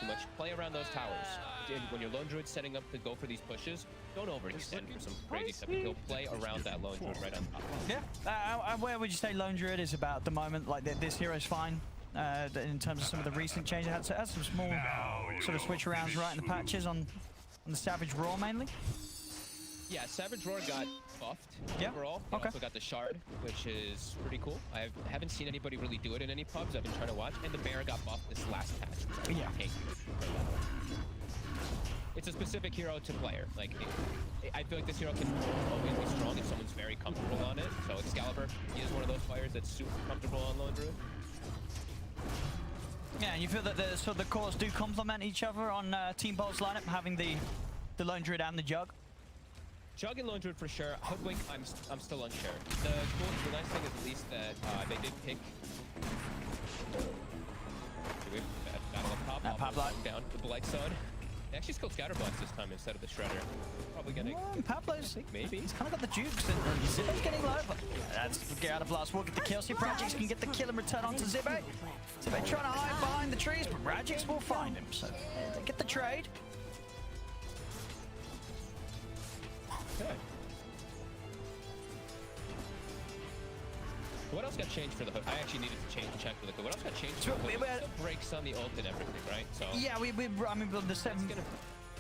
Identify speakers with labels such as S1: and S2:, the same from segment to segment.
S1: much. Play around those towers. When your lone druid's setting up to go for these pushes, don't overextend for some crazy stuff. He'll play around that lone druid right on top.
S2: Yeah. Where would you say lone druid is about at the moment? Like this hero's fine in terms of some of the recent changes. It has some small sort of switch arounds right in the patches on the Savage Roar mainly.
S1: Yeah, Savage Roar got buffed overall. He also got the Shard, which is pretty cool. I haven't seen anybody really do it in any pubs. I've been trying to watch. And the Bear got buffed this last patch. It's a specific hero to player. Like, I feel like this hero can always be strong if someone's very comfortable on it. So Xcalibur, he is one of those players that's super comfortable on Lone Druid.
S2: Yeah, and you feel that the cores do complement each other on Team Bolt's lineup, having the Lone Druid and the Jug?
S1: Jug and Lone Druid for sure. Hoodwink, I'm still unsure. The nice thing is at least that they did pick. Battle of Pop.
S2: Pablo
S1: down the Blight Zone. They actually skilled Scatterblocks this time instead of the Shredder. Probably getting.
S2: Pablo's
S1: maybe.
S2: He's kind of got the jukes and Xibbe's getting low, but that's get out of blast. We'll get the kill. See if Rajjix can get the kill and return onto Xibbe. Xibbe trying to hide behind the trees, but Rajjix will find him. So they get the trade.
S1: Okay. What else got changed for the hood? I actually needed to check for the hood. What else got changed for the hood? It breaks on the ult and everything, right? So
S2: yeah, I mean, the 7.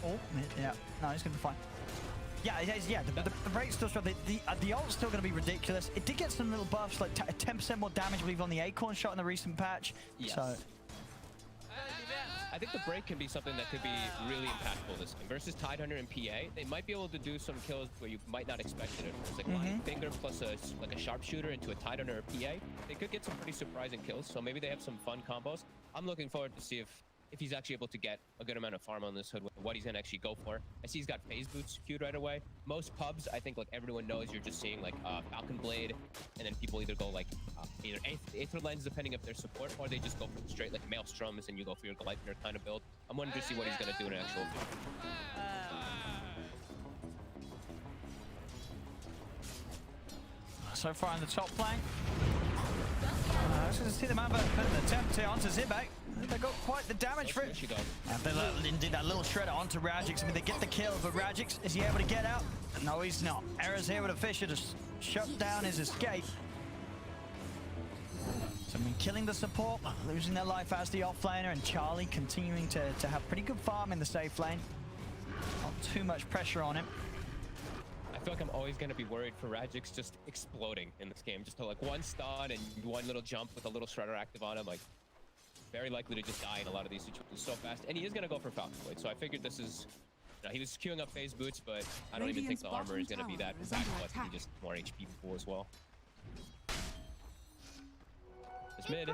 S2: Oh, yeah. No, he's gonna be fine. Yeah, the break's still strong. The ult's still gonna be ridiculous. It did get some little buffs, like 10% more damage, I believe, on the Acorn shot in the recent patch.
S1: Yes.
S2: So.
S1: I think the break can be something that could be really impactful this game. Versus Tidehunter and PA, they might be able to do some kills where you might not expect it. It's like Lion Finger plus like a sharpshooter into a Tidehunter or PA. They could get some pretty surprising kills, so maybe they have some fun combos. I'm looking forward to see if he's actually able to get a good amount of farm on this hood, what he's gonna actually go for. I see he's got phase boots queued right away. Most pubs, I think, like everyone knows, you're just seeing like Falcon Blade, and then people either go like either Aether Lens, depending if they're support, or they just go for straight like Maelstroms and you go for your Gleipnir kind of build. I'm wondering to see what he's gonna do in an actual field.
S2: So far in the top flank. I was going to see the man put an attempt here onto Xibbe. They got quite the damage for it. And they did that little shredder onto Rajjix. I mean, they get the kill, but Rajjix, is he able to get out? No, he's not. Error's here with a Fisher to shut down his escape. So, I mean, killing the support, losing their life as the offlaner, and Charlie continuing to have pretty good farm in the safe lane. Not too much pressure on him.
S1: I feel like I'm always going to be worried for Rajjix just exploding in this game. Just to like one stun and one little jump with a little shredder active on him. Like, very likely to just die in a lot of these situations so fast. And he is going to go for Falcon Blade. So I figured this is... You know, he was queuing up phase boots, but I don't even think the armor is going to be that impactful. He just more HP pool as well. This mid.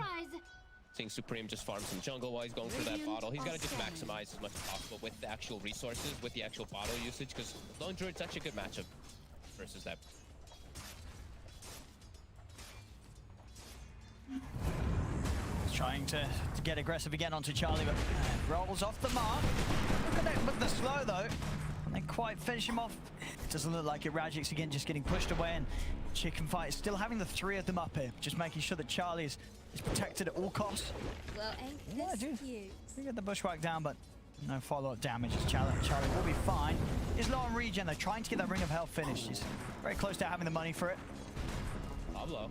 S1: Seeing Supream just farm some jungle while he's going for that bottle. He's got to just maximize as much as possible with the actual resources, with the actual bottle usage, because Lone Druid's such a good matchup versus that.
S2: He's trying to get aggressive again onto Charlie, but rolls off the mark. Look at that, look at the slow though. And they quite finish him off. It doesn't look like it. Rajjix again just getting pushed away, and Chicken Fight is still having the 3 of them up here, just making sure that Charlie is protected at all costs.
S3: Well, ain't this cute?
S2: We get the bushwhack down, but no follow-up damage. Charlie will be fine. He's low on regen though, trying to get that Ring of Health finished. He's very close to having the money for it.
S1: Pablo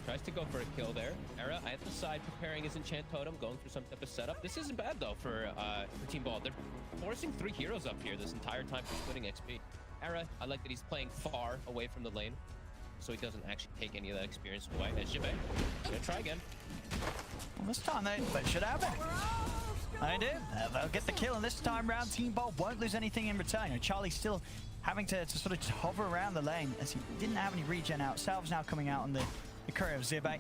S1: tries to go for a kill there. Era at the side preparing his enchant totem, going for some type of setup. This isn't bad though for Team Ball. They're forcing 3 heroes up here this entire time for splitting XP. Era, I like that he's playing far away from the lane, so he doesn't actually take any of that experience away. And Xibbe, gonna try again.
S2: Well, this time they should have it. They did. They'll get the kill, and this time round, Team Bolt won't lose anything in return. You know, Charlie's still having to sort of hover around the lane as he didn't have any regen out. Salve's now coming out on the courier of Xibbe,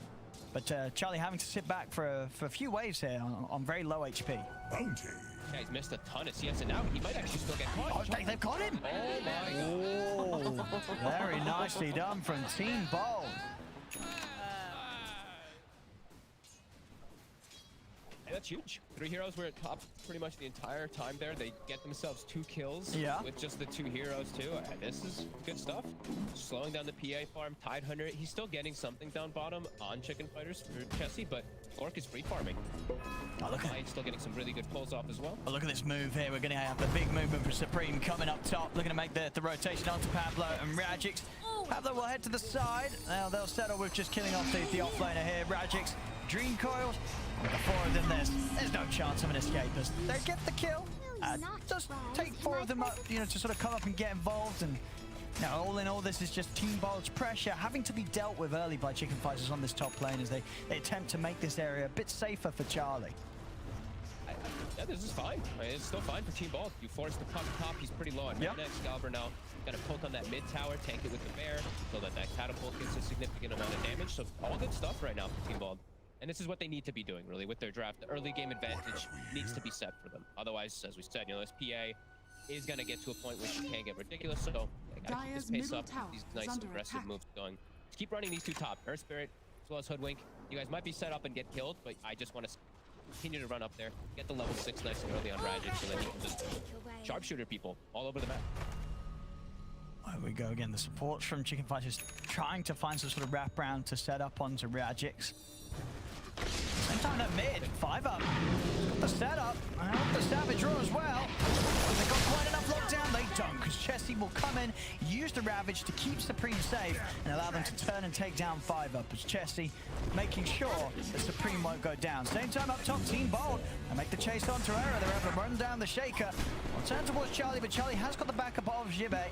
S2: but Charlie having to sit back for a few waves here on very low HP.
S4: Bounty.
S1: Yeah, he's missed a ton of CS, and now he might actually still get caught.
S2: Oh, they've caught him!
S1: Oh my god.
S2: Very nicely done from Team Bold.
S1: Yeah, that's huge. 3 heroes were at top pretty much the entire time there. They get themselves 2 kills with just the 2 heroes too. This is good stuff. Slowing down the PA farm. Tidehunter, he's still getting something down bottom on Chicken Fighters for Chessie, but Gorgc is free farming.
S2: Oh, look at
S1: Still getting some really good pulls off as well.
S2: Oh, look at this move here. We're going to have the big movement for Supreme coming up top. Looking to make the rotation onto Pablo and Rajjix. Pablo will head to the side. Now they'll settle with just killing off the offlaner here. Rajjix, Dream Coils. With the four of them, there's no chance of an escape. They get the kill. Just take four of them up, you know, to sort of come up and get involved. And now, all in all, this is just Team Bold's pressure having to be dealt with early by Chicken Fighters on this top lane as they attempt to make this area a bit safer for Charlie.
S1: Yeah, this is fine. I mean, it's still fine for Team Bald. You force the puck top, he's pretty low on mana. Xcalibur now got to poke on that mid tower, tank it with the bear, so that catapult gets a significant amount of damage. So all good stuff right now for Team Bald. And this is what they need to be doing, really, with their draft. The early game advantage needs to be set for them. Otherwise, as we said, you know, this PA is going to get to a point where she can get ridiculous. So they got to keep this pace up, these nice aggressive moves going. Just keep running these two top, Earth Spirit as well as Hoodwink. You guys might be set up and get killed, but I just want to continue to run up there, get the level 6 nice and early on Rajjix, so that you can just sharpshooter people all over the map.
S2: There we go again. The supports from Chicken Fighters trying to find some sort of wraparound to set up onto Rajjix. Same time that mid, 5 up. Got the setup, and the Savage Roar as well. They got quite enough lockdown. They don't, because Chessie will come in, use the Ravage to keep Supreme safe and allow them to turn and take down 5 up. As Chessie making sure that Supreme won't go down. Same time up top, Team Bold, and make the chase on Terrera. They're able to run down the Shaker. I'll turn towards Charlie, but Charlie has got the backup of Xibbe.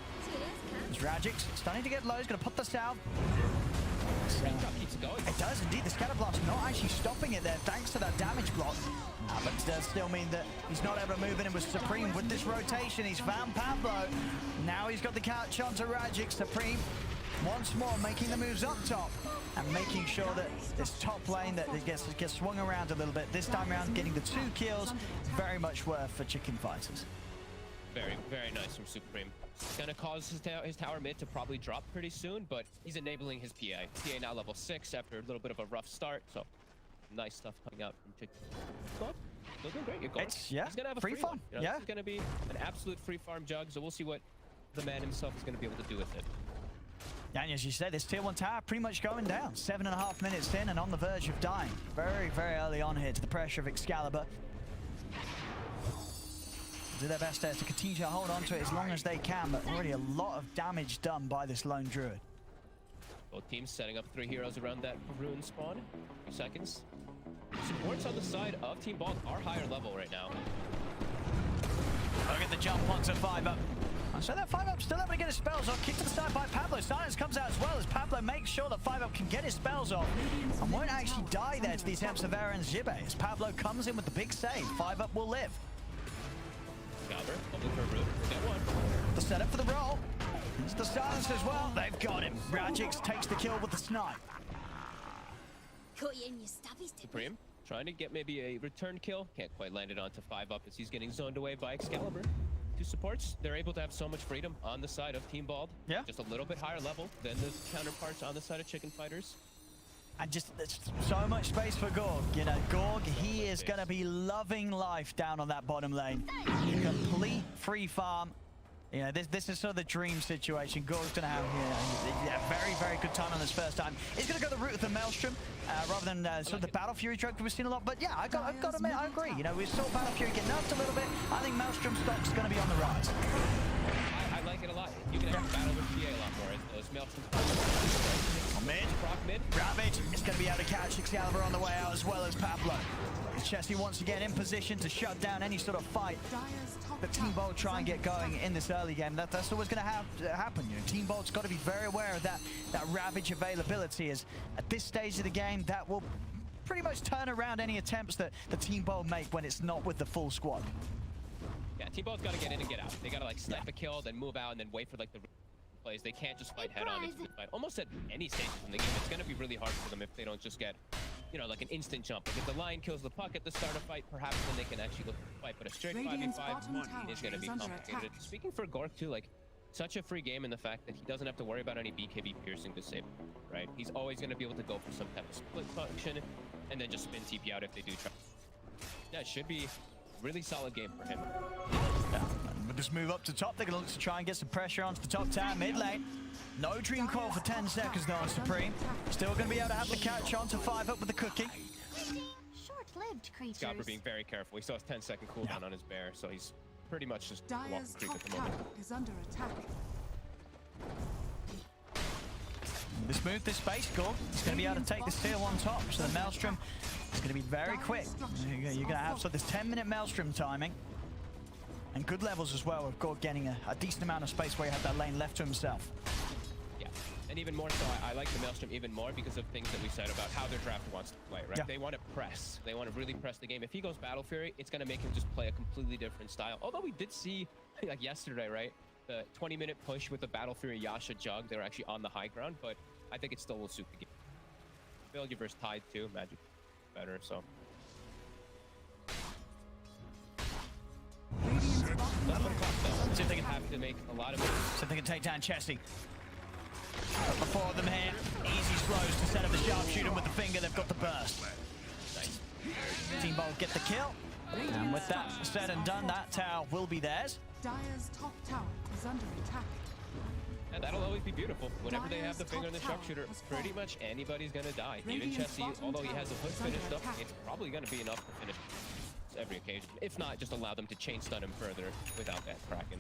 S2: As Rajjix starting to get low, he's going to put the south.
S1: Keeps going.
S2: It does indeed. The Scatter Blast not actually stopping it there thanks to that damage block. But it does still mean that he's not able to move in with Supreme with this rotation. He's found Pablo. Now he's got the catch onto Rajjix. Supreme once more making the moves up top and making sure that this top lane that it gets swung around a little bit. This time around getting the 2 kills. Very much worth for Chicken Fighters.
S1: Very, very nice from Supreme. It's going to cause his tower mid to probably drop pretty soon, but he's enabling his PA. PA now level 6 after a little bit of a rough start, so nice stuff coming out from Chicken. Still doing great. He's going to have a free farm. You know, It's going to be an absolute free farm jug, so we'll see what the man himself is going to be able to do with it.
S2: And as you said, this tier 1 tower pretty much going down. 7.5 minutes in and on the verge of dying. Very, very early on here to the pressure of Xcalibur. Do their best there to continue to hold on to it as long as they can, but already a lot of damage done by this lone druid.
S1: Both teams setting up 3 heroes around that ruin spawn. 2 seconds. Supports on the side of Team Bald are higher level right now.
S2: Look at the jump onto 5 up. So that 5 up still able to get his spells off. Kick to the side by Pablo. Silence comes out as well as Pablo makes sure that 5 up can get his spells off and won't actually die there to the attempts of Era and Xibbe as Pablo comes in with the big save. 5 up will live. The setup for the roll. It's the silence as well. They've got him. Rajjix takes the kill with the snipe.
S1: Supreme trying to get maybe a return kill. Can't quite land it onto 5 up as he's getting zoned away by Xcalibur. 2 supports. They're able to have so much freedom on the side of Team Bald.
S2: Yeah.
S1: Just a little bit higher level than the counterparts on the side of Chicken Fighters.
S2: And just there's so much space for Gorgc. You know, Gorgc, he is going to be loving life down on that bottom lane. Complete free farm. You know, this is sort of the dream situation. Gorgc's going to have very, very good time on this first time. He's going to go the route of the Maelstrom rather than sort of the Battle Fury drug we've seen a lot. But yeah, I've got to admit, I agree. You know, we saw Battle Fury get nerfed a little bit. I think Maelstrom stock's going to be on the rise.
S1: I like it a lot. You can have battle with PA a lot more. Those Maelstrom mid.
S2: Ravage is going to be able to catch Xcalibur on the way out as well as Pablo. Chessie once again in position to shut down any sort of fight that Team Bold try and get going in this early game. That's always going to happen. You know, Team Bold's got to be very aware of that Ravage availability, as at this stage of the game that will pretty much turn around any attempts that the Team Bold make when it's not with the full squad.
S1: Yeah, Team Bold's got to get in and get out. They got to like snipe a kill, then move out, and then wait for like the plays. They can't just fight head on. It's a good fight. Almost at any stage in the game, it's going to be really hard for them if they don't just get, you know, like an instant jump. Like if the line kills the puck at the start of fight, perhaps then they can actually look for the fight. But a straight 5v5 is going to be complicated. Speaking for Gorgc too, like such a free game in the fact that he doesn't have to worry about any BKB piercing to save him, right? He's always going to be able to go for some type of split function and then just spin TP out if they do try. Yeah, it should be a really solid game for him.
S2: Yeah. We'll just move up to top. They're going to look to try and get some pressure onto the top tower mid lane. No Dream Call for 10 seconds though on Supreme. Still going to be able to have the catch on to 5 up with the cookie.
S4: short-lived creatures.
S1: Xcalibur being very careful. He still has 10-second cooldown on his bear, so he's pretty much just walking
S5: Dire's
S1: creep
S5: top
S1: at the moment.
S5: tower is under attack.
S2: This move, this space, Gorg. He's going to be able to take this tier 1 top. So the Maelstrom is going to be very quick. You're going to have so this 10-minute Maelstrom timing. And good levels as well, with Gorg getting a decent amount of space where you have that lane left to himself.
S1: Yeah, and even more so, I like the Maelstrom even more because of things that we said about how their draft wants to play, right?
S2: Yeah.
S1: They want to press. They want to really press the game. If he goes Battle Fury, it's going to make him just play a completely different style. Although we did see, like yesterday, right? The 20-minute push with the Battle Fury Yasha Jug. They were actually on the high ground, but I think it still will suit the game. Failure versus Tide too. Magic better, so. See if they can have to make a lot of moves.
S2: So they can take down Chessie. But before them here, easy slows to set up the sharpshooter with the finger. They've got the burst.
S1: Nice.
S2: Team Bolt get the kill. And with that said and done, that tower will be theirs.
S5: Dire's top tower is under attack.
S1: And that'll always be beautiful. Whenever they have the finger in the sharpshooter, pretty much anybody's gonna die. Even Chessie, although he has a hook finished up, it's probably gonna be enough to finish every occasion. If not, just allow them to chain stun him further without that Kraken.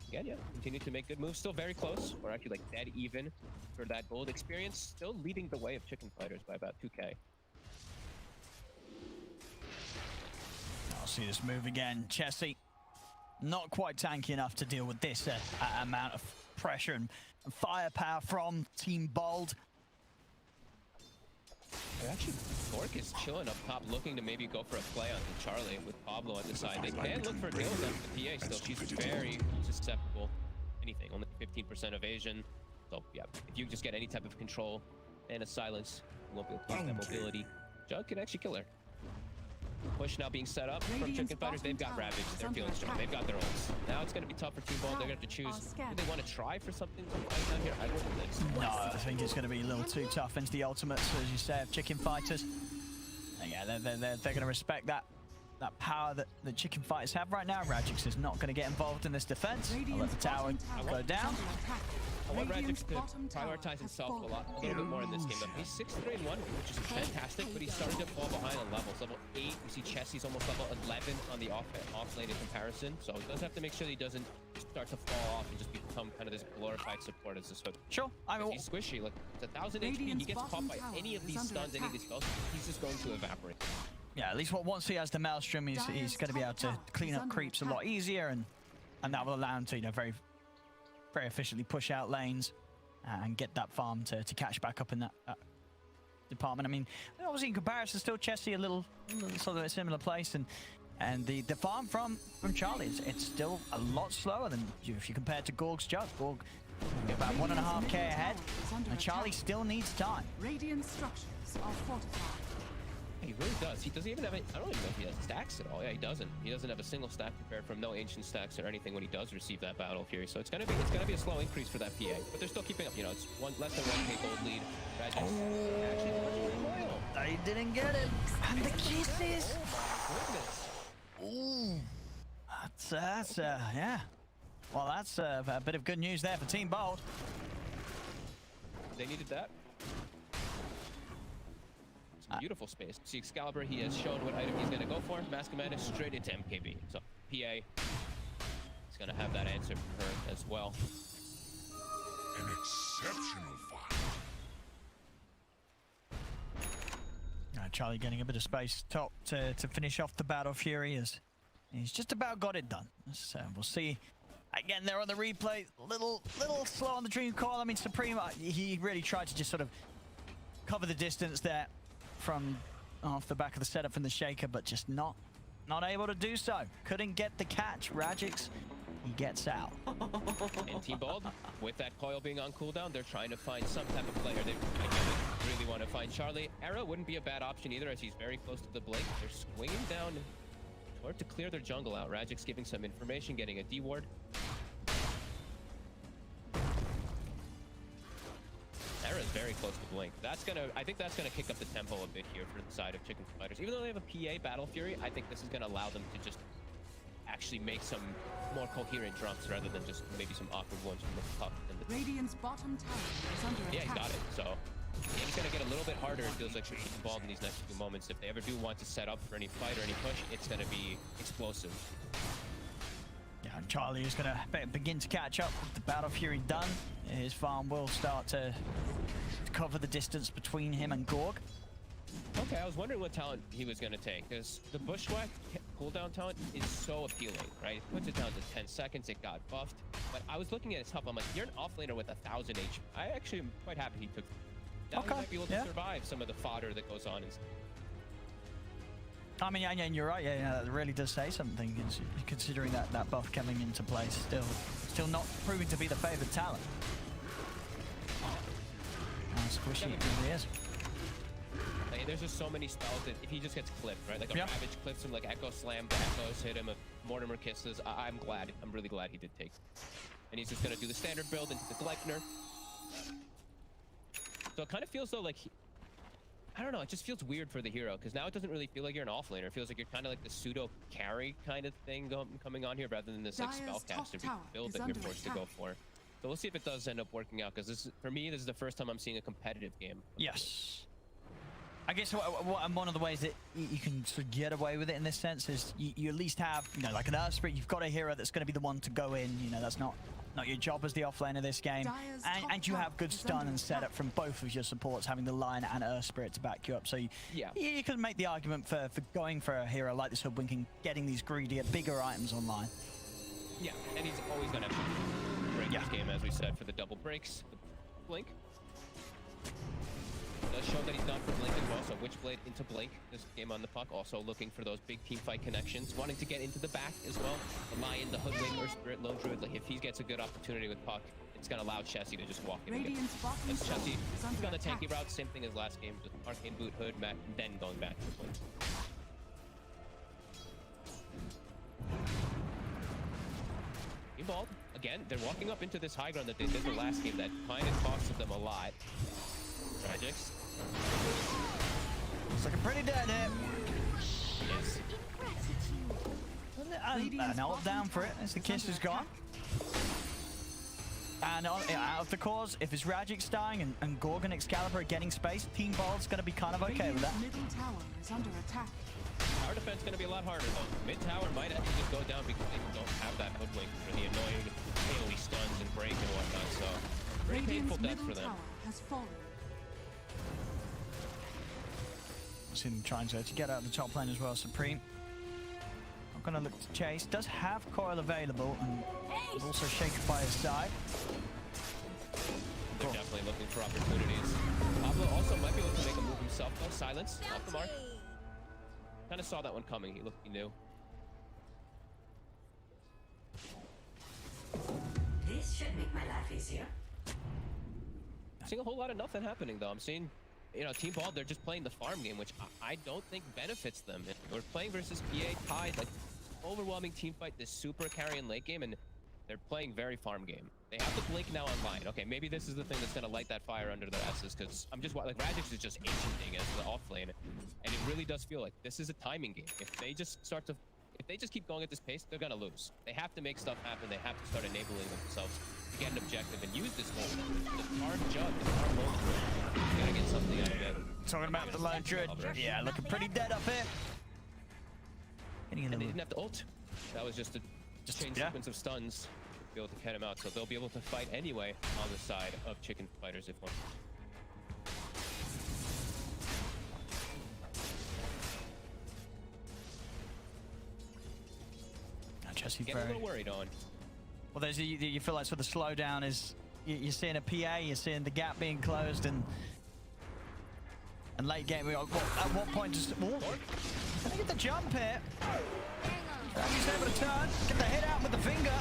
S1: Again, yeah, continue to make good moves. Still very close. We're actually like dead even for that gold experience. Still leading the way of Chicken Fighters by about 2K.
S2: I'll see this move again. Chessie, not quite tanky enough to deal with this amount of pressure and firepower from Team Bold.
S1: Actually, Gorgc is chilling up top, looking to maybe go for a play on Charlie with Pablo at the side. They can look for kills on the PA still. She's very susceptible. Anything, only 15% evasion. So yeah, if you just get any type of control and a silence, you won't be able to keep that mobility. Jug can actually kill her. Push now being set up from Chicken Fighters. They've got Ravage. They're feeling strong. They've got their ults. Now it's going to be tough for Team Ball. They're going to have to choose. Do they want to try for something right down here? I wouldn't think so.
S2: No, I think it's going to be a little too tough into the ultimates, as you say, of Chicken Fighters. And yeah, they're going to respect that power that the Chicken Fighters have right now. Rajjix is not going to get involved in this defense. I'll let the tower go down.
S1: I want Rajjix to prioritize himself a little bit more in this game. Though. He's 6-3-1, which is fantastic, but he's starting to fall behind on levels. Level 8, we see Chessie's almost level 11 on the off lane in comparison, so he does have to make sure that he doesn't start to fall off and just become kind of this glorified support as this hook.
S2: Sure, I mean,
S1: he's squishy. Look, it's 1,000 HP. He gets caught by any of these stuns, any of these spells, he's just going to evaporate.
S2: Yeah, at least once he has the Maelstrom, he's going to be able to clean up creeps a lot easier, and that will allow him to, very efficiently push out lanes and get that farm to catch back up in that department. I mean, obviously in comparison, still Chessie a little sort of a similar place, and the farm from Charlie, it's still a lot slower than if you compare it to Gorg's Jug. Gorg about 1.5k ahead, and Charlie still needs time.
S5: Radiant structures are fortified.
S1: He really does. He doesn't even have any, I don't even know if he has stacks at all. Yeah, he doesn't. He doesn't have a single stack prepared from, no ancient stacks or anything when he does receive that Battle Fury. So it's gonna be a slow increase for that PA, but they're still keeping up. It's less than 1k gold lead. Rajjix actually pretty loyal.
S2: They didn't get it. And the kisses.
S1: Oh my goodness.
S2: Ooh. That's yeah. Well, that's a bit of good news there for Team Bold.
S1: They needed that. Beautiful space. See Xcalibur, he has shown what item he's going to go for. Mask of Madness straight into MKB. So PA is going to have that answer for her as well.
S6: An exceptional fight.
S2: Charlie getting a bit of space top to finish off the Battle Fury, as he's just about got it done. So we'll see. Again, there on the replay, little slow on the Dream Call. I mean, Supream, he really tried to just sort of cover the distance there from off the back of the setup from the Shaker, but just not able to do so. Couldn't get the catch. Rajjix, he gets out.
S1: And Team Bald, with that coil being on cooldown, they're trying to find some type of player. They really want to find Charlie. Arrow wouldn't be a bad option either, as he's very close to the blink. They're swinging down or to clear their jungle out. Rajjix giving some information, getting a D ward. Is very close to blink. I think that's gonna kick up the tempo a bit here for the side of Chicken Fighters. Even though they have a PA Battle Fury, I think this is gonna allow them to just actually make some more coherent jumps rather than just maybe some awkward ones from the top.
S5: Radiant's bottom tower is under attack.
S1: Yeah, he got it. So It's going to get a little bit harder, it feels like, to get involved in these next few moments. If they ever do want to set up for any fight or any push, it's going to be explosive.
S2: Yeah, and Charlie is going to begin to catch up with the Battle Fury done. His farm will start to cover the distance between him and Gorgc.
S1: Okay, I was wondering what talent he was going to take, because the Bushwhack cooldown talent is so appealing, right? It puts it down to 10 seconds, it got buffed. But I was looking at his health, I'm like, you're an offlaner with 1,000 HP. I actually am quite happy he took. Now he might be able to survive some of the fodder that goes on.
S2: I mean, and you're right, yeah, that really does say something, considering that buff coming into place. Still not proving to be the favored talent. How squishy it really is.
S1: Like, there's just so many spells that if he just gets clipped, right? Like a Ravage clips him, like Echo Slam, the Echoes hit him, a Mortimer Kisses. I'm really glad he did take. And he's just gonna do the standard build into the Gleipnir. So it kind of feels though like, I don't know, it just feels weird for the hero, because now it doesn't really feel like you're an offlaner. It feels like you're kind of like the pseudo carry kind of thing coming on here, rather than this like spellcaster build that you're forced to go for. So we'll see if it does end up working out, because for me, this is the first time I'm seeing a competitive game.
S2: Yes. I guess one of the ways that you can sort of get away with it in this sense is you at least have, you know, like an Earth Spirit, you've got a hero that's going to be the one to go in. You know, that's not your job as the offlaner this game. And you have good stun and setup from both of your supports, having the Lion and Earth Spirit to back you up. So you can make the argument for going for a hero like this Hoodwink and getting these greedier, bigger items online.
S1: Yeah, and he's always going to break this game, as we said, for the double breaks. The Blink does show that he's gone for Blink as well, so Witchblade into Blink. This game on the puck, also looking for those big team fight connections, wanting to get into the back as well. The Lion, the Hoodwink, or Spirit Lone Druid, like if he gets a good opportunity with puck, it's going to allow Chessie to just walk in and get Chessie on the tanky route, same thing as last game, just Arcane Boot, Hood, Mac, and then going back to Blink. Involved. Again, they're walking up into this high ground that they did the last game that kind of costed them a lot. Rajjix.
S2: It's looking pretty dead here.
S1: Yes.
S2: And I'll down for it as the kiss is gone. And out of the cause, if it's Rajjix dying and Gorgc and Xcalibur are getting space, Team Bald's going to be kind of okay with that.
S5: Middle tower is under attack.
S1: Tower defense is going to be a lot harder though. Mid tower might have to just go down because they don't have that Hoodwink for the annoying AoE stuns and break and whatnot. So very painful death for them.
S5: Has fallen.
S2: See them trying to get out of the top lane as well. Supream. I'm going to look to chase. Does have coil available and also shaken by his side.
S1: They're definitely looking for opportunities. Pablo also might be able to make a move himself though. Silence off the mark. Kind of saw that one coming. He knew.
S4: This should make my life easier.
S1: I'm seeing a whole lot of nothing happening though. I'm seeing, you know, Team Bald, they're just playing the farm game, which I don't think benefits them. We're playing versus PA Tide, like overwhelming team fight, this super carry in late game, and they're playing very farm game. They have the Blink now online. Okay, maybe this is the thing that's going to light that fire under their asses, because I'm just like, Rajjix is just ancienting as the off lane, and it really does feel like this is a timing game. If they just keep going at this pace, they're going to lose. They have to make stuff happen. They have to start enabling themselves to get an objective and use this whole the farm jug, the farm Lone Druid. You gotta get something out of it.
S2: Talking about the Lone Druid. Yeah, looking pretty dead up here.
S1: And they didn't have to ult. That was just a chain sequence of stuns to be able to get him out. So they'll be able to fight anyway on the side of chicken fighters if one.
S2: Chessie
S1: Getting a little worried on.
S2: Well, there's you feel like sort of the slowdown is you're seeing a PA, you're seeing the gap being closed, and late game. At what point does? Can I get the jump here? He's able to turn, get the hit out with the finger,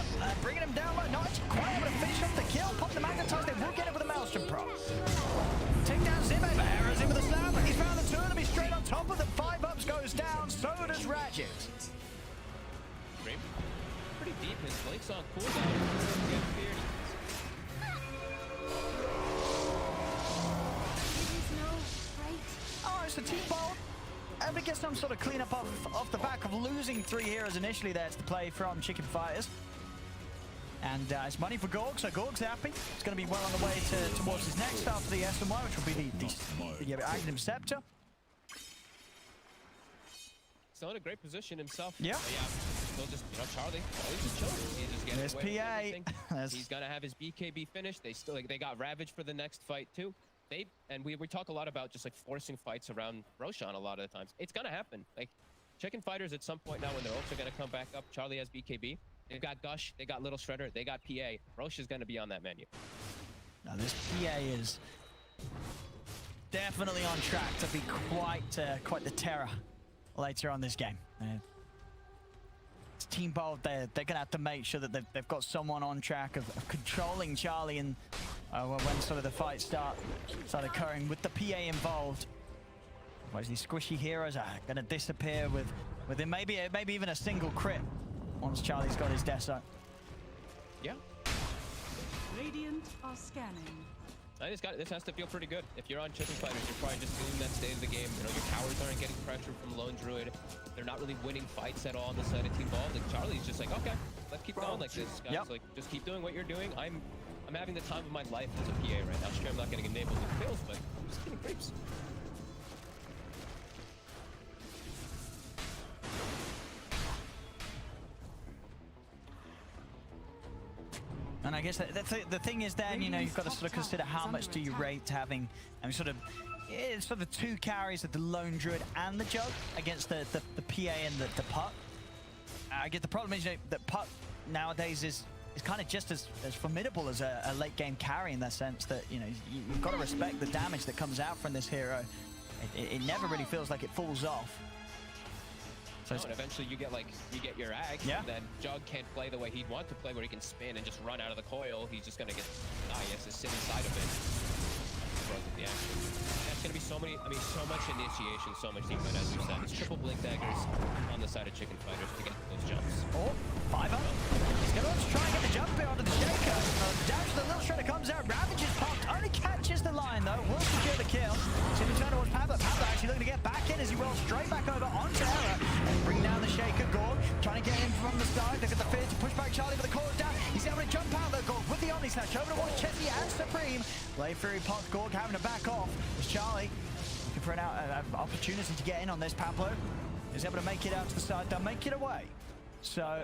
S2: bringing him down, but not quite able to finish off the kill. Pop the magnetize, they will get it with a Maelstrom Pro. Take down Xibbe, arrows in with a slam. He's found the turn, and he's straight on top of the 5-ups goes down. So does Rajjix.
S1: Pretty deep, his Blink's on cooldown.
S2: Oh, it's the Team Bald. And we get some sort of cleanup off the back of losing 3 heroes initially there. It's the play from Chicken Fighters. And it's money for Gorgc, so Gorgc's happy. It's going to be well on the way towards his next after the SMY, which will be the Aghanim Scepter.
S1: Still in a great position himself.
S2: Yeah.
S1: But yeah, still just, Charlie's just chilling. He's just getting
S2: There's
S1: away with
S2: PA.
S1: everything. He's gonna have his BKB finished. They still, they got Ravage for the next fight too. We talk a lot about just like forcing fights around Roshan a lot of the times. It's gonna happen. Like Chicken Fighters at some point now when their ults are gonna come back up. Charlie has BKB. They've got Gush. They got Little Shredder. They got PA. Rosh is gonna be on that menu.
S2: Now this PA is definitely on track to be quite the terror later on this game. It's Team Bold, they're gonna have to make sure that they've got someone on track of controlling Charlie and when sort of the fights start occurring with the PA involved. Otherwise these squishy heroes are gonna disappear within maybe even a single crit once Charlie's got his death zone.
S1: Yeah.
S5: Radiant are scanning.
S1: This has to feel pretty good. If you're on Chicken Fighters, you're probably just feeling that state of the game. Your towers aren't getting pressure from Lone Druid. They're not really winning fights at all on the side of Team Ball. Like Charlie's just like, okay, let's keep going like this, guys. Like, just keep doing what you're doing. I'm having the time of my life as a PA right now. Sure, I'm not getting enabled with kills, but I'm just getting creeps.
S2: And I guess the thing is then, you've got to sort of consider how much do you rate having, sort of two carries of the Lone Druid and the Jug against the PA and the Puck. I get the problem is that Puck nowadays is kind of just as formidable as a late game carry in that sense that, you've got to respect the damage that comes out from this hero. It never really feels like it falls off.
S1: No, and eventually you get your ag, and then Jug can't play the way he'd want to play, where he can spin and just run out of the coil. He's just gonna get he has to sit inside of it. The action. That's gonna be so much initiation, so much teamfight, as you said. It's triple blink daggers on the side of Chicken Fighters to get those jumps.
S2: Oh, 5-0. He's gonna try and get the jump here onto the Shaker. Dash the Little Shredder comes out, Ravage is popped, only catches the line though, will secure the kill. So he turn towards Pablo. Pablo actually looking to get back in as he rolls straight back over onto Error and bring down the Shaker. Gorgc trying to get in from the start. They've got the fear to push back Charlie, but the core is down. He's able to jump out though, Gorgc with the Omni Slash over towards Chessie and Supream. Blade Fury popped, Gorgc having to back off. It's Charlie looking for an opportunity to get in on this. Pablo is able to make it out to the side, they'll make it away. So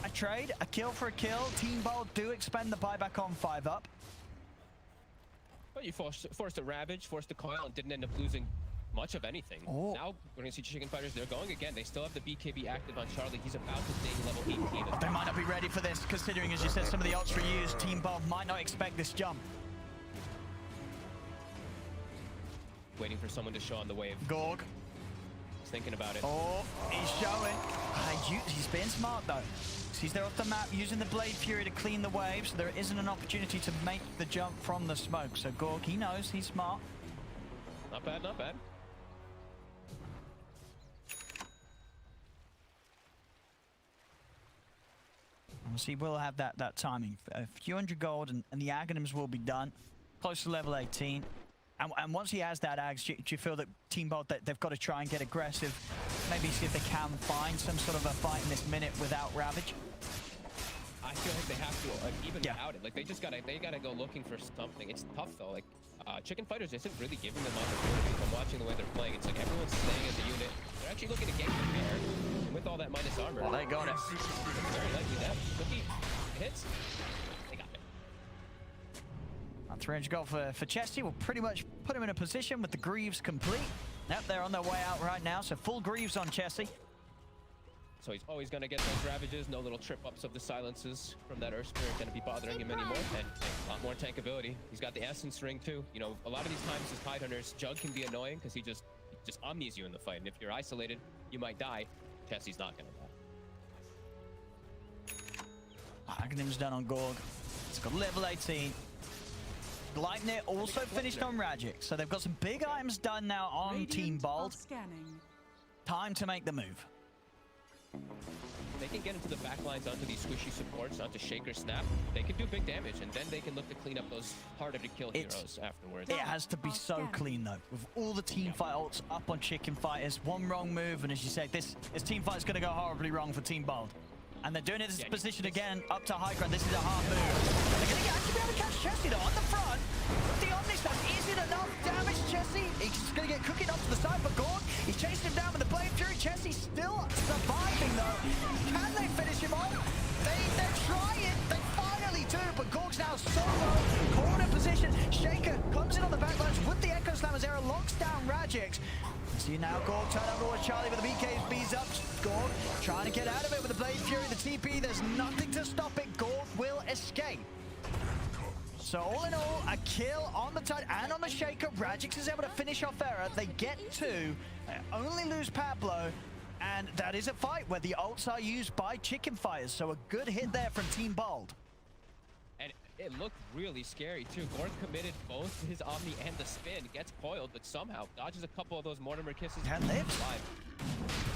S2: a trade, a kill for a kill. Team Bold do expend the buyback on 5-up.
S1: But you forced a Ravage, forced a coil, and didn't end up losing much of anything.
S2: Oh.
S1: Now we're gonna see Chicken Fighters, they're going again. They still have the BKB active on Charlie. He's about to stay level 18.
S2: They might not be ready for this, considering, as you said, some of the ults were used. Team Bold might not expect this jump.
S1: Waiting for someone to show on the wave.
S2: Gorgc.
S1: He's thinking about it.
S2: Oh, he's showing. He's being smart though. He's there off the map using the Blade Fury to clean the wave, so there isn't an opportunity to make the jump from the smoke. So Gorgc, he knows, he's smart.
S1: Not bad, not bad.
S2: Obviously, we'll have that timing. A few hundred gold and the Aghanims will be done. Close to level 18. And once he has that Ags, do you feel that Team Bold, that they've got to try and get aggressive? Maybe see if they can find some sort of a fight in this minute without Ravage?
S1: I feel like they have to, even without it. Like they gotta go looking for something. It's tough though. Like Chicken Fighters isn't really giving them opportunities. I'm watching the way they're playing. It's like everyone's staying as a unit. They're actually looking to get prepared. And with all that minus armor,
S2: well, they got it.
S1: Very likely that Cookie hits. They got it.
S2: 300 gold for Chessie will pretty much put him in a position with the Greaves complete. Yep, they're on their way out right now, so full Greaves on Chessie.
S1: So he's always going to get those Ravages, no little trip-ups of the silences from that Earth Spirit going to be bothering him anymore, and a lot more tankability. He's got the Essence Ring too. A lot of these times as Tide Hunters, Jug can be annoying because he just omnis you in the fight, and if you're isolated, you might die. Chessie's not going to die.
S2: Aghanim's done on Gorgc. It's got level 18. Gleipnir also finished on Rajjix, so they've got some big items done now on Team Bold. Time to make the move.
S1: They can get into the back lines onto these squishy supports, onto Shaker Snap. They can do big damage, and then they can look to clean up those harder to kill heroes afterwards.
S2: It has to be so clean though, with all the team fight ults up on Chicken Fighters. One wrong move, and as you say, this team fight's going to go horribly wrong for Team Bold. And they're doing it in this
S1: Yeah,
S2: position again, up to high ground. This is a hard move. They're going to actually be able to catch Chessie though, on the front. With the Omni Stone, is it enough damage, Chessie? He's going to get cooking up to the side for Gorgc. He's chasing him down with the Blade Fury. Chessie still surviving though. Can they finish him off? They're trying. They finally do, but Gorgc's now solo. Corner position. Shaker comes in on the backlines with the Echo Slam as Era locks down Rajjix. See now Gorgc turn over towards Charlie with the BKB's up. Gorgc trying to get out of it with the Blade Fury, the TP. There's nothing to stop it. Gorgc will escape. So all in all, a kill on the Tide and on the Shaker. Rajjix is able to finish off Era. They get two. They only lose Pablo. And that is a fight where the ults are used by Chicken Fighters. So a good hit there from Team Bold.
S1: And it looked really scary too. Gorgc committed both his Omni and the spin. Gets coiled, but somehow dodges a couple of those Mortimer kisses.
S2: And lives.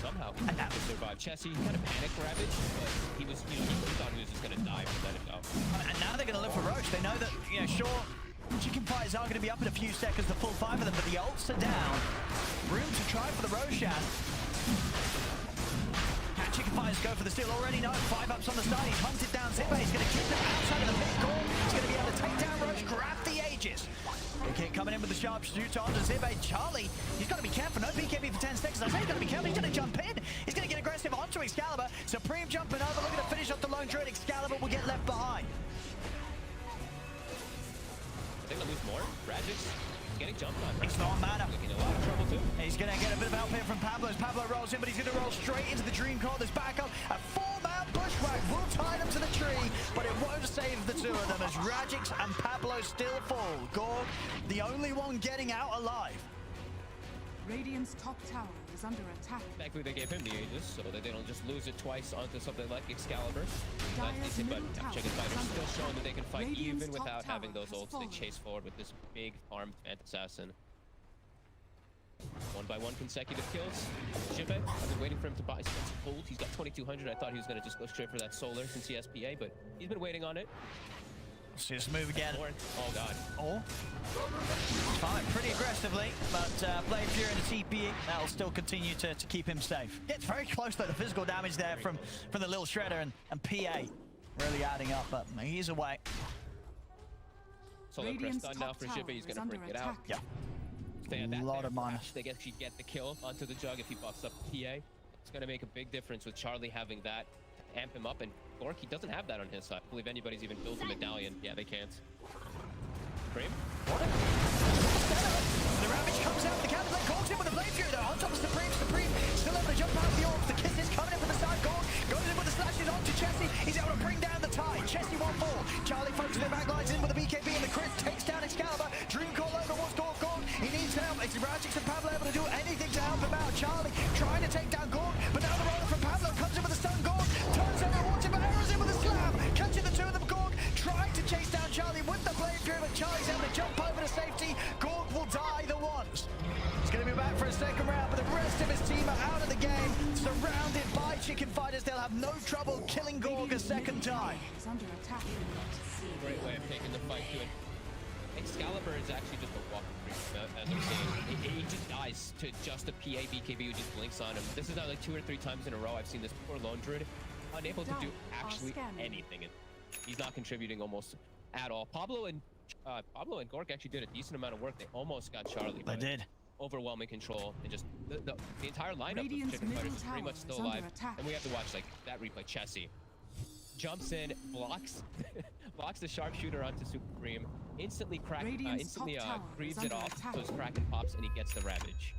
S1: Somehow to survive. Chessie kind of panic ravaged, but he was, he thought he was just gonna die and let it go.
S2: And now they're gonna look for Roach. They know that, sure, Chicken Fighters are gonna be up in a few seconds, the full 5 of them, but the ults are down. Room to try for the Roshan. Can Chicken Fighters go for the steal? Already know 5 ups on the start. He's hunted down Xibbe. He's gonna keep them outside of the pit. Gorgc. He's gonna be able to take down Roach, grab the Aegis. Okay, coming in with the sharpshooter onto Xibbe. Charlie, he's got to be careful. No BKB for 10 seconds. I say he's got to be careful. He's going to jump in. He's going to get aggressive onto Xcalibur. Supream jumping over, looking to finish off the lone druid. Xcalibur will get left behind.
S1: I think they'll lose more. Rajjix getting jumped on.
S2: It's not mana.
S1: Looking in a lot of trouble too.
S2: He's going to get a bit of help here from Pablo as Pablo rolls in, but he's going to roll straight into the Dream Core. There's backup. A 4-man bushwhack will tie them to the tree, but it won't save the two of them as Rajjix and Pablo still fall. Gorgc, the only one getting out alive.
S5: Radiant's top tower is under attack.
S1: Thankfully, they gave him the Aegis so that they don't just lose it twice onto something like Excalibur. That's decent, but Chicken Fighters still showing that they can fight even without having those ults. They chase forward with this big farm assassin. 1 by 1 consecutive kills. Xibbe, I've been waiting for him to buy some gold. He's got 2200. I thought he was going to just go straight for that solar since he has PA, but he's been waiting on it.
S2: See this move again.
S1: Oh god.
S2: Oh. Fine, pretty aggressively, but Blade Fury and the TP, that'll still continue to keep him safe. Gets very close though, the physical damage there from the little Shredder and PA really adding up, but he's away.
S1: Solo press done now for Xibbe. He's going to bring it out.
S2: Yeah.
S1: Stay at that
S2: a lot of mana.
S1: They actually get the kill onto the jug if he buffs up PA. It's going to make a big difference with Charlie having that to amp him up, and Gorgc, he doesn't have that on his side. I believe anybody's even built a medallion. Yeah, they can't. Supream?
S2: The Ravage comes out, the counterplay calls in with the Blade Fury though, on top of Supream. Supream still able to jump out of the orb. The kisses coming in from the side. Gorgc goes in with the slashes onto Chessie. He's able to bring down the Tide. Chessie 1-4. Charlie focuses their backlines in with the BKB and the crit. Takes down Excalibur. Dream call over towards Gorgc. He needs help. It's Rajjix and Pablo able to do anything to help him out. Charlie trying to take down Gorgc, but now the roller from Pablo comes in with a stun. Gorgc turns over towards him, but Era's in with a slam. Catching the two of them. Gorgc trying to chase down Charlie with the Blade Fury, but Charlie's able to jump over to safety. Gorgc will die the once. He's going to be back for a second round, but the rest of his team are out of the game. Surrounded by Chicken Fighters, they'll have no trouble killing Gorgc a second time.
S5: Is under attack.
S1: Great way of taking the fight to it. Excalibur is actually just a walking creep, as I'm saying. He just dies to just a PA BKB who just blinks on him. This is now like 2 or 3 times in a row I've seen this poor lone druid unable to do actually anything. He's not contributing almost at all. Pablo and Gorgc actually did a decent amount of work. They almost got Charlie.
S2: They did.
S1: Overwhelming control and just the entire lineup of Chicken Fighters is pretty much still alive. And we have to watch like that replay. Chessie jumps in, blocks blocks the sharpshooter onto Supream, instantly grieves it off, those Kraken pops, and he gets the Ravage.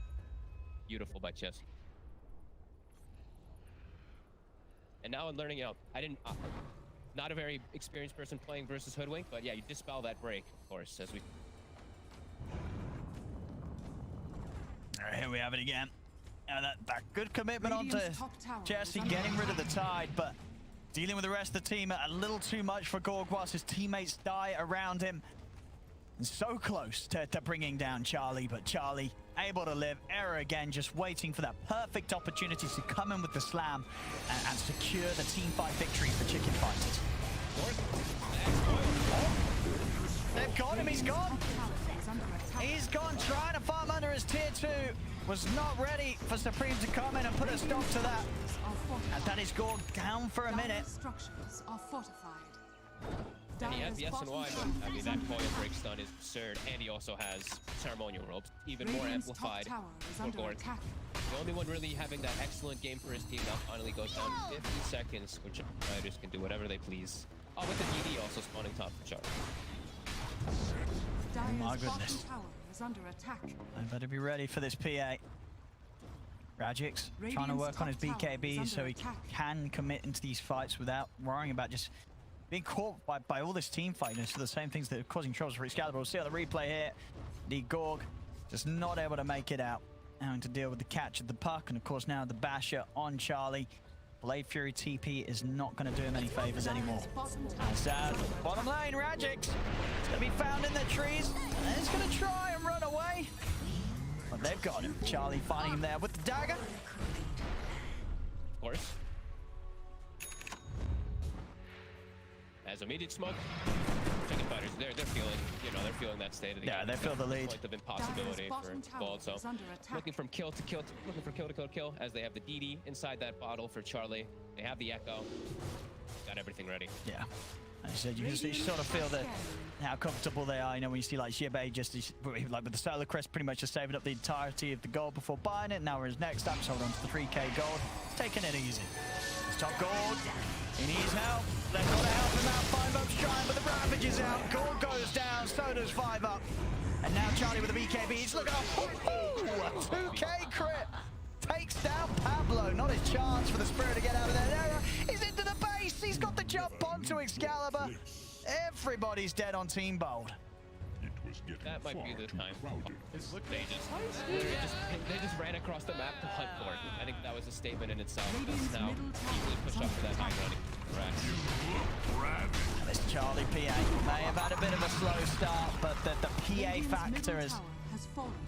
S1: Beautiful by Chessie. And now I'm learning, I didn't, not a very experienced person playing versus Hoodwink, but yeah, you dispel that break, of course, as we...
S2: All right, here we have it again. That good commitment onto Chessie, getting rid of the Tide, but dealing with the rest of the team a little too much for Gorgc whilst his teammates die around him. And so close to bringing down Charlie, but Charlie able to live. Era again, just waiting for that perfect opportunity to come in with the slam and secure the team fight victory for Chicken Fighters. They've got him, he's gone. He's gone, trying to farm under his tier 2. was not ready for Supreme to come in and put a stop to that. And that is Gorgc down for a minute.
S5: Structures are fortified.
S1: And he has the S&Y, but I mean, that Koya break stun is absurd. And he also has ceremonial ropes, even more amplified for Gorgc. The only one really having that excellent game for his team now finally goes down 50 seconds, which Riders can do whatever they please. Oh, with the DD also spawning top for Charlie.
S2: Oh my goodness.
S5: Tower is under attack.
S2: I better be ready for this PA. Rajjix trying to work on his BKB so he can commit into these fights without worrying about just being caught by all this team fighting. So the same things that are causing troubles for Xcalibur. We'll see on the replay here. The Gorgc just not able to make it out. Having to deal with the catch of the puck, and of course now the basher on Charlie. Blade Fury TP is not going to do him any favors anymore. Sad. Bottom lane, Rajjix. It's going to be found in the trees. And he's going to try and run away. But they've got him. Charlie finding him there with the dagger.
S1: Of course. As immediate smoke. Chicken fighters, they're feeling, you know, they're feeling that state of the game.
S2: Yeah, they feel the lead.
S1: Point of impossibility for Bald, so looking from kill to kill, looking for kill to kill to kill, as they have the DD inside that bottle for Charlie. They have the Echo. Got everything ready.
S2: Yeah. As I said, you sort of feel that how comfortable they are, you know, when you see like Xibbe just like with the Solar Crest pretty much just saving up the entirety of the gold before buying it. Now his next up, so hold on to the 3k gold. Taking it easy. It's top gold. He needs help. They've got to help him out. 5 up's trying, but the Ravage is out. Gorgc goes down, so does 5 up. And now Charlie with the BKB. He's looking up. A 2k crit. Takes down Pablo. Not a chance for the Spirit to get out of there. He's into the base. He's got the jump onto Xcalibur. Everybody's dead on Team Bold.
S1: That might be the time. They just ran across the map to hunt for it. I think that was a statement in itself. That's now easily pushed up for that high running.
S2: This Charlie PA may have had a bit of a slow start, but the PA factor has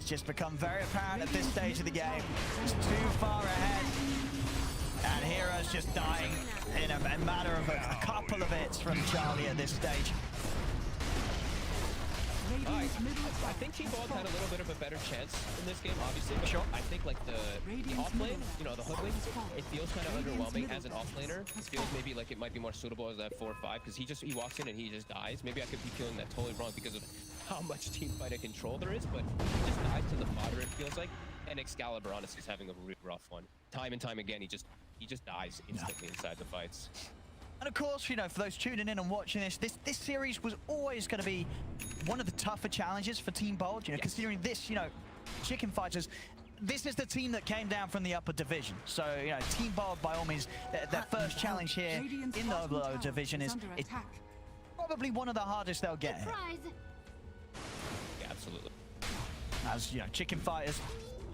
S2: just become very apparent at this stage of the game. It's too far ahead. And Hero's just dying in a matter of a couple of hits from Charlie at this stage.
S1: I think Team Bald had a little bit of a better chance in this game, obviously. But sure. I think like the off lane, you know, the hoodwink, it feels kind of underwhelming as an off laner. It feels maybe like it might be more suitable as that 4 or 5 because he walks in and he just dies. Maybe I could be feeling that totally wrong because of how much team fight and control there is, but he just dies to the fodder, it feels like. And Xcalibur honestly is having a really rough one. Time and time again, he just dies instantly inside the fights.
S2: And of course, you know, for those tuning in and watching this series was always going to be one of the tougher challenges for Team Bold, you know, considering this, you know, Chicken Fighters, this is the team that came down from the upper division. So, you know, Team Bold, by all means, their first challenge here in the lower division is probably one of the hardest they'll get here.
S1: Yeah, absolutely.
S2: As, you know, Chicken Fighters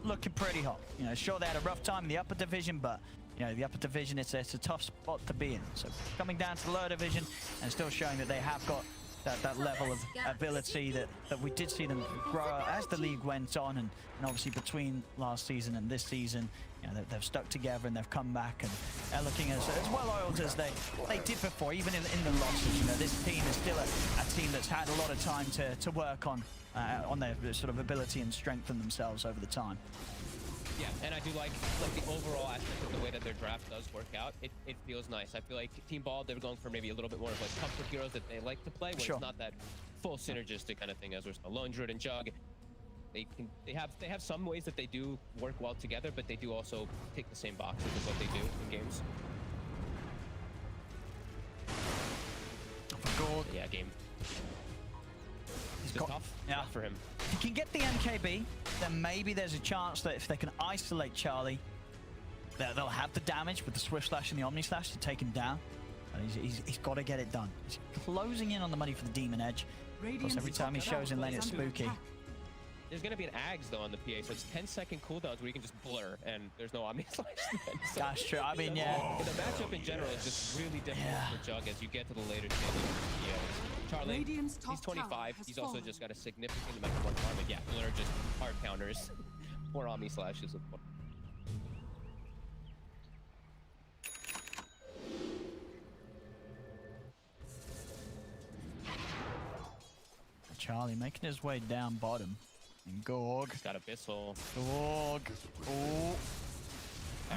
S2: looking pretty hot. You know, sure, they had a rough time in the upper division, but you know, the upper division, it's a tough spot to be in. So coming down to the lower division and still showing that they have got that level of ability that we did see them grow as the league went on, and obviously between last season and this season, you know, they've stuck together and they've come back and they're looking as well oiled as they did before, even in the losses. You know, this team is still a team that's had a lot of time to work on their sort of ability and strengthen themselves over the time.
S1: Yeah, and I do like the overall aspect of the way that their draft does work out. It feels nice. I feel like Team Bald, they were going for maybe a little bit more of like comfort heroes that they like to play, where it's not that full synergistic kind of thing as we're Lone Druid and Jug. They have some ways that they do work well together, but they do also tick the same boxes as what they do in games.
S2: For Gorgc.
S1: Yeah, game. It's tough for him.
S2: If he can get the MKB, then maybe there's a chance that if they can isolate Charlie, they'll have the damage with the Swift Slash and the Omni Slash to take him down. And he's got to get it done. He's closing in on the money for the Demon Edge. Of course, every time he shows in lane, it's spooky.
S1: There's going to be an Ags, though, on the PA, so it's 10-second cooldowns where you can just blur, and there's no Omni Slash then. So
S2: that's true. I mean, yeah.
S1: The matchup in general is just really difficult for Jug as you get to the later stages. Yeah. Charlie, he's 25. He's also just got a significant amount more karma. Yeah, blur just hard counters. More Omni Slashes.
S2: Charlie making his way down bottom. And Gorg.
S1: He's got Abyssal.
S2: Gorg. Oh.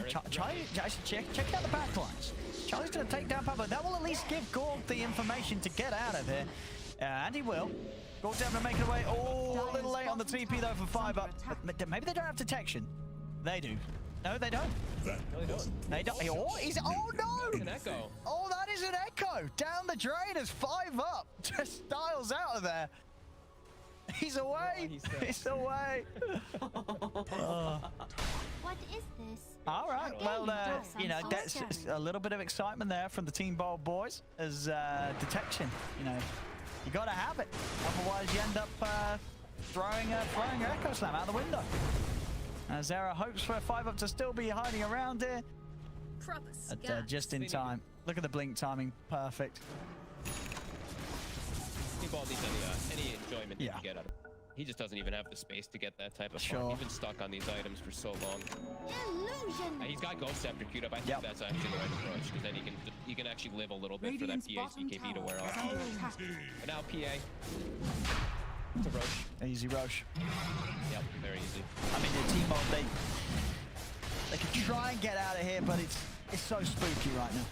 S2: Charlie, check out the backlines. Charlie's going to take down Pablo. That will at least give Gorg the information to get out of here. And he will. Gorg's able to make it away. Oh, a little late on the TP though for 5 up. But maybe they don't have detection. They do. No, they don't.
S1: No, they don't.
S2: They don't. Oh, oh no!
S1: An echo.
S2: Oh, that is an echo. Down the drain is 5 up. Just styles out of there. He's away. He's away.
S3: What is this?
S2: All right. Well, you know, that's a little bit of excitement there from the Team Bold boys as detection. You know, you got to have it. Otherwise, you end up throwing your Echo Slam out the window. As Zera hopes for a 5 up to still be hiding around here. But, just in time. Look at the blink timing. Perfect.
S1: Team Ball needs any enjoyment he can get out of it. He just doesn't even have the space to get that type of fun. He's been stuck on these items for so long.
S3: Illusion.
S1: He's got Ghost Scepter queued up. I think that's actually the right approach, because then he can actually live a little bit for that PA's BKB to wear off. But now PA. It's a Roche.
S2: Easy Roche.
S1: Yep, very easy.
S2: I mean, the Team Bold, they could try and get out of here, but it's so spooky right now.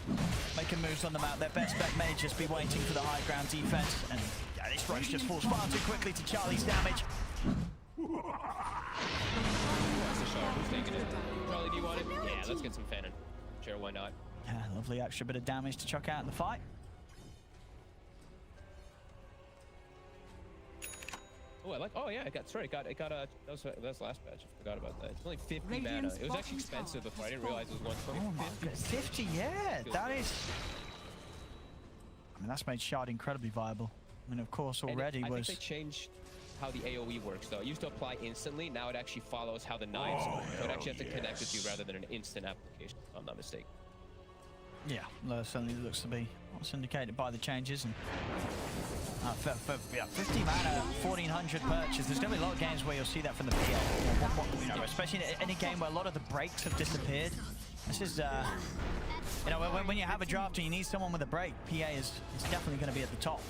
S2: Making moves on the map. Their best bet may just be waiting for the high ground defense. And yeah, this Roche just falls far too quickly to Charlie's damage.
S1: That's a shot. Who's taking it? Charlie, do you want it? Yeah, let's get some Fannin. Sure, why not?
S2: Yeah, lovely extra bit of damage to chuck out in the fight.
S1: Oh, I like. Oh yeah, I got. Sorry, that was last batch. I forgot about that. It's only 50 mana. It was actually expensive before. I didn't realize it was 120.
S2: Oh my god, 50. Yeah, that is. I mean, that's made Shard incredibly viable. I mean, of course, already
S1: I
S2: was.
S1: think they changed how the AOE works, though. It used to apply instantly. Now it actually follows how the knives go. So it actually has to connect with you rather than an instant application, if I'm not mistaken.
S2: Yeah, certainly looks to be what's indicated by the changes. And 50 mana, 1400 purchase. There's going to be a lot of games where you'll see that from the PA. You know, especially in any game where a lot of the breaks have disappeared. This is, you know, when you have a draft and you need someone with a break, PA is definitely going to be at the top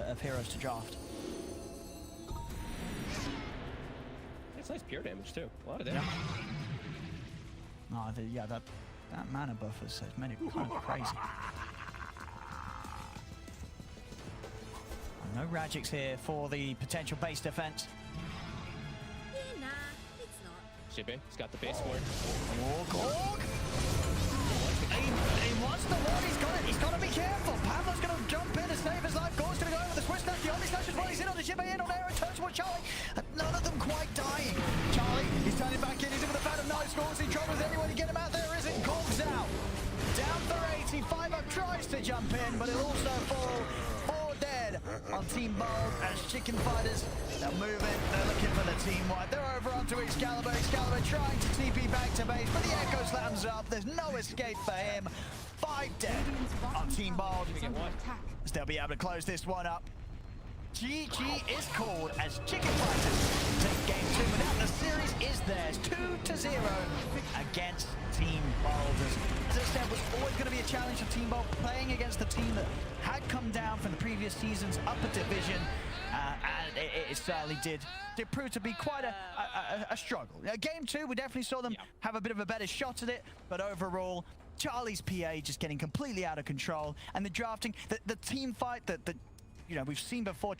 S2: of heroes to draft.
S1: It's nice pure damage too. A lot of damage.
S2: Oh, yeah, that mana buff has made it kind of crazy. No Rajjix here for the potential base defense.
S3: Nah, it's not.
S1: Xibbe, he's got the base ward.
S2: Gorg! He wants the ward, he's got to be careful. Pablo's going to jump in to save his life. Gorg's going to go over the switch stack. The only slash is while he's in on the Xibbe in on air and turns towards Charlie. None of them quite dying. Charlie, he's turning back in. He's in with a Phantom Knife. Scores in trouble. Is anyone to get him out there? Isn't. Gorg's out. Down for 80. 5 up tries to jump in, but he'll also fall. 4 dead on Team Bold as Chicken Fighters. They're moving. They're looking for the team wide. They're over onto Xcalibur. Xcalibur trying to TP back to base, but the Echo Slam's up. There's no escape for him. 5 dead on Team Bold. As they'll be able to close this one up. GG is called as Chicken Fighters take game 2, but now the series is theirs. 2-0 against Team Bold. As I said, it was always going to be a challenge for Team Bold, playing against the team that had come down from the previous season's upper division, and it certainly did prove to be quite a struggle. Game 2, we definitely saw them have a bit of a better shot at it, but overall, Charlie's PA just getting completely out of control, and the drafting, the team fight that you know we've seen before.